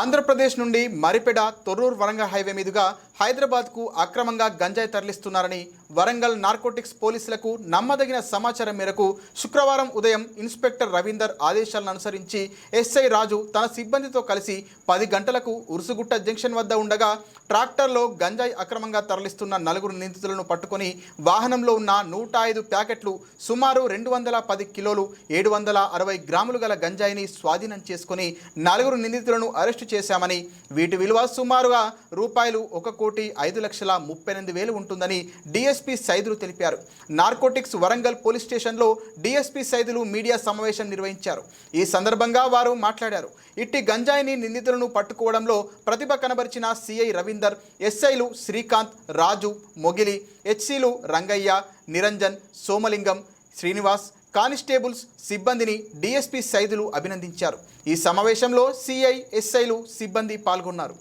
ఆంధ్రప్రదేశ్ నుండి మరిపెడ తొర్రూరు వరంగల్ హైవే మీదుగా హైదరాబాద్కు అక్రమంగా గంజాయి తరలిస్తున్నారని వరంగల్ నార్కోటిక్స్ పోలీసులకు నమ్మదగిన సమాచారం మేరకు శుక్రవారం ఉదయం ఇన్స్పెక్టర్ రవీందర్ ఆదేశాలను అనుసరించి ఎస్ఐ రాజు తన సిబ్బందితో కలిసి 10 గంటలకు ఉరుసుగుట్ట జంక్షన్ వద్ద ఉండగా ట్రాక్టర్లో గంజాయి అక్రమంగా తరలిస్తున్న 4 నిందితులను పట్టుకొని వాహనంలో ఉన్న 105 ప్యాకెట్లు సుమారు 210 కిలోలు 760 గ్రాములు గల గంజాయిని స్వాధీనం చేసుకుని 4 నిందితులను అరెస్టు చేశామని వీటి విలువ సుమారుగా రూపాయలు 1,05,38,000 ఉంటుందని డిఎస్పీ సైదులు తెలిపారు. నార్కోటిక్స్ వరంగల్ పోలీస్ స్టేషన్లో డిఎస్పీ సైదులు మీడియా సమావేశం నిర్వహించారు. ఈ సందర్భంగా వారు మాట్లాడారు. ఇట్టి గంజాయిని నిందితులను పట్టుకోవడంలో ప్రతిభ కనబరిచిన సిఐ రవీందర్, ఎస్ఐలు శ్రీకాంత్, రాజు, మొగిలి, హెచ్సీలు రంగయ్య, నిరంజన్, సోమలింగం, శ్రీనివాస్, కానిస్టేబుల్స్ సిబ్బందిని డిఎస్పీ సైదులు అభినందించారు. ఈ సమావేశంలో సిఐ, ఎస్ఐలు సిబ్బంది పాల్గొన్నారు.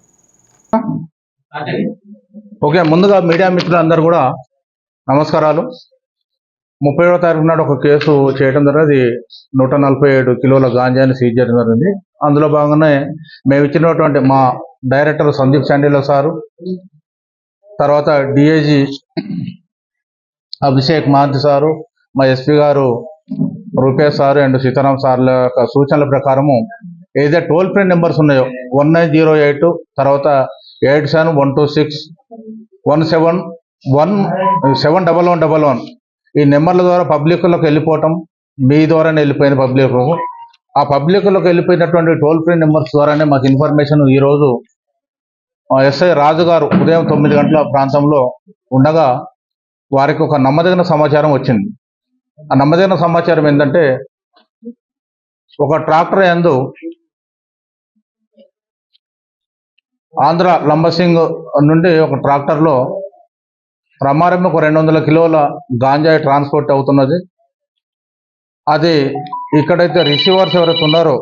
ఓకే, ముందుగా మీడియా మిత్రులందరూ కూడా నమస్కారాలు. 31వ తారీఖు నాడు ఒక కేసు చేయడం జరిగింది. 147 కిలోల గాంజాని సీజ్ చేయడం జరిగింది. అందులో భాగంగానే మేము ఇచ్చినటువంటి మా డైరెక్టర్ సందీప్ శాండిలో సారు, తర్వాత డిఐజీ అభిషేక్ మహంతి సారు, మా ఎస్పీ గారు రూపేష్ సారు అండ్ సీతారాం సార్ల యొక్క సూచనల ప్రకారము ఏదైతే టోల్ ఫ్రీ నెంబర్స్ ఉన్నాయో 1908, తర్వాత 8712617111 ఈ నెంబర్ల ద్వారా పబ్లిక్లోకి వెళ్ళిపోవటం, మీ ద్వారానే వెళ్ళిపోయింది పబ్లిక్. ఆ పబ్లిక్లోకి వెళ్ళిపోయినటువంటి టోల్ ఫ్రీ నెంబర్స్ ద్వారానే మాకు ఇన్ఫర్మేషన్ ఈరోజు ఎస్ఐ రాజు గారు ఉదయం 9 గంటల ప్రాంతంలో ఉండగా వారికి ఒక నమ్మదగిన సమాచారం వచ్చింది. ఆ నమ్మదగిన సమాచారం ఏంటంటే, ఒక ట్రాక్టర్ యందు ఆంధ్ర లంబసింగ్ నుండి ఒక ట్రాక్టర్లో ప్రమారం ఒక 200 కిలోల గాంజాయి ట్రాన్స్పోర్ట్ అవుతున్నది. అది ఇక్కడైతే రిసీవర్స్ ఎవరైతే ఉన్నారో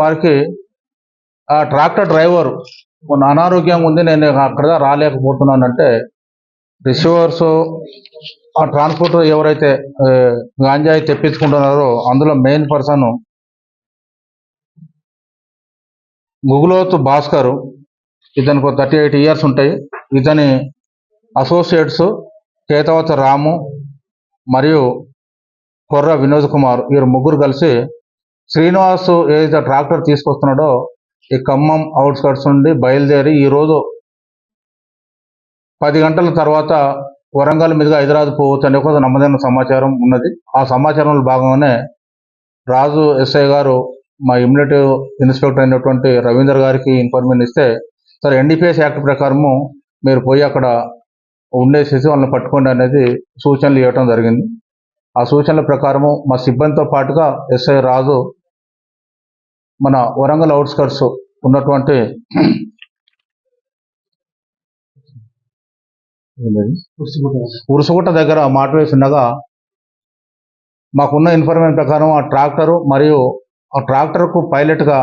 వారికి ఆ ట్రాక్టర్ డ్రైవర్ అనారోగ్యంగా ఉంది, నేను అక్కడ రాలేకపోతున్నానంటే రిసీవర్స్ ఆ ట్రాన్స్పోర్ట్ ఎవరైతే గాంజాయి తెప్పించుకుంటున్నారో అందులో మెయిన్ పర్సన్ గుగులోత్ భాస్కర్, ఇతనికి 38 ఇయర్స్ ఉంటాయి. ఇతని అసోసియేట్స్ కేతవత రాము మరియు కొర్ర వినోద్ కుమార్, వీరు ముగ్గురు కలిసి శ్రీనివాస్ ఏదైతే ట్రాక్టర్ తీసుకొస్తున్నాడో ఈ ఖమ్మం అవుట్స్కట్స్ నుండి బయలుదేరి ఈరోజు 10 గంటల తర్వాత వరంగల్ మీదుగా హైదరాబాద్ పోవచ్చు అనే ఒక నమ్మదైన సమాచారం ఉన్నది. ఆ సమాచారంలో భాగంగానే రాజు ఎస్ఐ గారు మా ఇమ్మీడియట్ ఇన్స్పెక్టర్ అయినటువంటి రవీందర్ గారికి ఇన్ఫర్మేషన్ ఇస్తే, సరే ఎన్డీపీఎస్ యాక్ట్ ప్రకారము మీరు పోయి అక్కడ ఉండేసేసి వాళ్ళని పట్టుకోండి అనేది సూచనలు ఇవ్వటం జరిగింది. ఆ సూచనల ప్రకారము మా సిబ్బందితో పాటుగా ఎస్ఐ రాజు మన వరంగల్ అవుట్స్కట్స్ ఉన్నటువంటి ఉరుసుగుట్ట దగ్గర మాట వేసి ఉండగా మాకున్న ఇన్ఫర్మేషన్ ప్రకారం ఆ ట్రాక్టరు మరియు ఆ ట్రాక్టర్కు పైలట్గా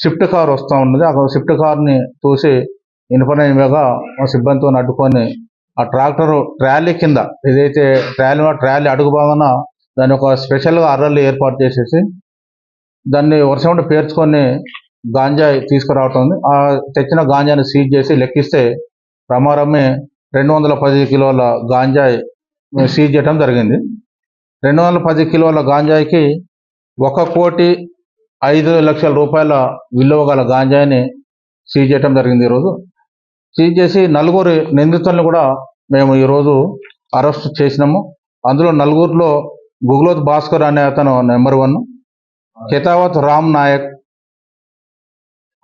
స్విఫ్ట్ కార్ వస్తూ ఉన్నది. ఆ స్విఫ్ట్ కార్ని చూసి ఇన్ఫర్మేషన్ ఇవ్వగా మా సిబ్బందితో అడ్డుకొని ఆ ట్రాక్టర్ ట్రాలీ కింద ఏదైతే ట్రాలీ అడుగు భాగాన దాన్ని ఒక స్పెషల్గా అర్రలు ఏర్పాటు చేసేసి దాన్ని వర్షం పేర్చుకొని గాంజాయి తీసుకురావటం. ఆ తెచ్చిన గాంజాని సీజ్ చేసి లెక్కిస్తే ప్రమారమే 210 కిలోల గాంజాయి సీజ్ చేయడం జరిగింది. 210 కిలోల గాంజాయికి 1,05,00,000 రూపాయల విలువ గల గాంజాయిని సీజ్ చేయడం జరిగింది. ఈరోజు సీజ్ చేసి 4 నిందితులను కూడా మేము ఈరోజు అరెస్ట్ చేసినాము. అందులో 4లో గుగులోత్ భాస్కర్ అనే అతను నెంబర్ 1, కేతావత్ రామ్ నాయక్,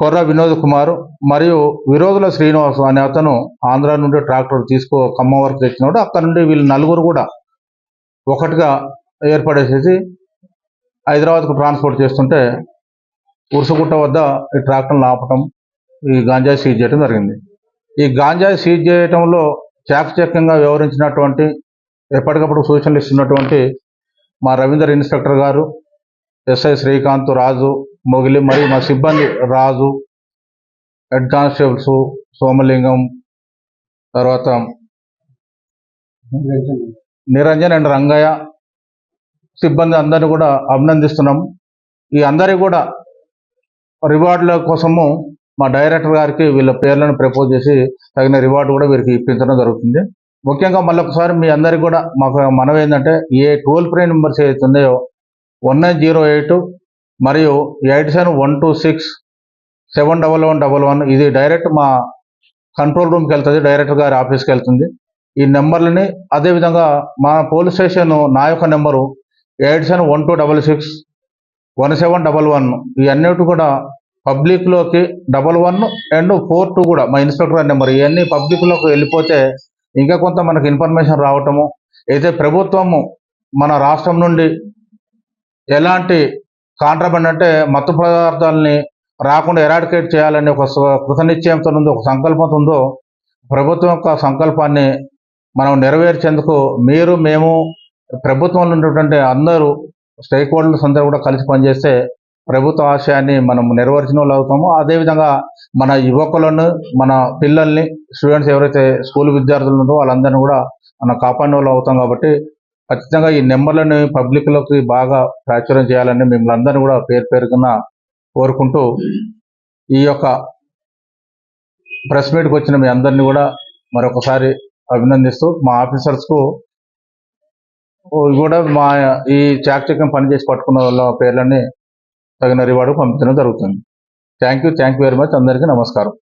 కొర్ర వినోద్ కుమార్ మరియు విరోధుల శ్రీనివాస్ అనే అతను ఆంధ్ర నుండి ట్రాక్టర్ ఖమ్మం వరకు తెచ్చినాడు. అక్కడ నుండి వీళ్ళు 4 కూడా ఒకటిగా ఏర్పడేసేసి హైదరాబాద్కు ట్రాన్స్పోర్ట్ చేస్తుంటే ఉరుసుగుట్ట వద్ద ఈ ట్రాక్టర్ని ఆపటం, ఈ గాంజాయి సీజ్ చేయడం జరిగింది. ఈ గాంజాయి సీజ్ చేయడంలో చాకచక్యంగా వ్యవహరించినటువంటి, ఎప్పటికప్పుడు సూచనలు ఇస్తున్నటువంటి మా రవీందర్ ఇన్స్పెక్టర్ గారు, ఎస్ఐ శ్రీకాంత్, రాజు, మొగిలి మరియు మా సిబ్బంది రాజు, హెడ్ కానిస్టేబుల్స్ సోమలింగం, తర్వాత నిరంజన్ అండ్ రంగయ్య, సిబ్బంది అందరినీ కూడా అభినందిస్తున్నాము. ఈ అందరి కూడా రివార్డుల కోసము మా డైరెక్టర్ గారికి వీళ్ళ పేర్లను ప్రపోజ్ చేసి తగిన రివార్డు కూడా వీరికి ఇప్పించడం జరుగుతుంది. ముఖ్యంగా మళ్ళీ ఒకసారి మీ అందరికి కూడా మాకు మనవి ఏంటంటే, ఏ టోల్ ఫ్రీ నెంబర్స్ ఏవైతే ఉన్నాయో 1908 మరియు 8712671111 ఇది డైరెక్ట్ మా కంట్రోల్ రూమ్కి వెళ్తుంది, డైరెక్టర్ గారి ఆఫీస్కి వెళ్తుంది. ఈ నెంబర్లని అదేవిధంగా మా పోలీస్ స్టేషన్ నా యొక్క నెంబరు 8712661711 ఈ అన్నిటి కూడా పబ్లిక్లోకి 11 అండ్ 42 కూడా మా ఇన్స్పెక్టర్ గారి నెంబర్, ఇవన్నీ పబ్లిక్లోకి వెళ్ళిపోతే ఇంకా కొంత మనకు ఇన్ఫర్మేషన్ రావటము, అయితే ప్రభుత్వము మన రాష్ట్రం నుండి ఎలాంటి కాంట్రాబండ్ అంటే మత్తు పదార్థాలని రాకుండా ఎరాడికేట్ చేయాలని ఒక కృతనిశ్చయంతో ఉందో, ఒక సంకల్పంతో ఉందో, ప్రభుత్వం యొక్క సంకల్పాన్ని మనం నెరవేర్చేందుకు మీరు మేము ప్రభుత్వంలో ఉన్నటువంటి అందరూ స్టేక్ హోల్డర్స్ అందరూ కూడా కలిసి పనిచేస్తే ప్రభుత్వ ఆశయాన్ని మనం నెరవేర్చిన వాళ్ళు అవుతాము. అదేవిధంగా మన యువకులను, మన పిల్లల్ని, స్టూడెంట్స్ ఎవరైతే స్కూల్ విద్యార్థులు ఉన్నారో వాళ్ళందరినీ కూడా మనం కాపాడిన వాళ్ళు అవుతాం. కాబట్టి ఖచ్చితంగా ఈ నెంబర్లను పబ్లిక్లోకి బాగా ప్రాచుర్యం చేయాలని మిమ్మల్ని అందరినీ కూడా పేరు పేరుకున్న కోరుకుంటూ, ఈ యొక్క ప్రెస్ మీట్కి వచ్చిన మీ అందరినీ కూడా మరొకసారి అభినందిస్తూ, మా ఆఫీసర్స్కు కూడా మా ఈ చాకచక్యం పనిచేసి పట్టుకున్న వాళ్ళ పేర్లని తగిన రివార్డు పంపించడం జరుగుతుంది. Thank you very much. అందరికీ నమస్కారం.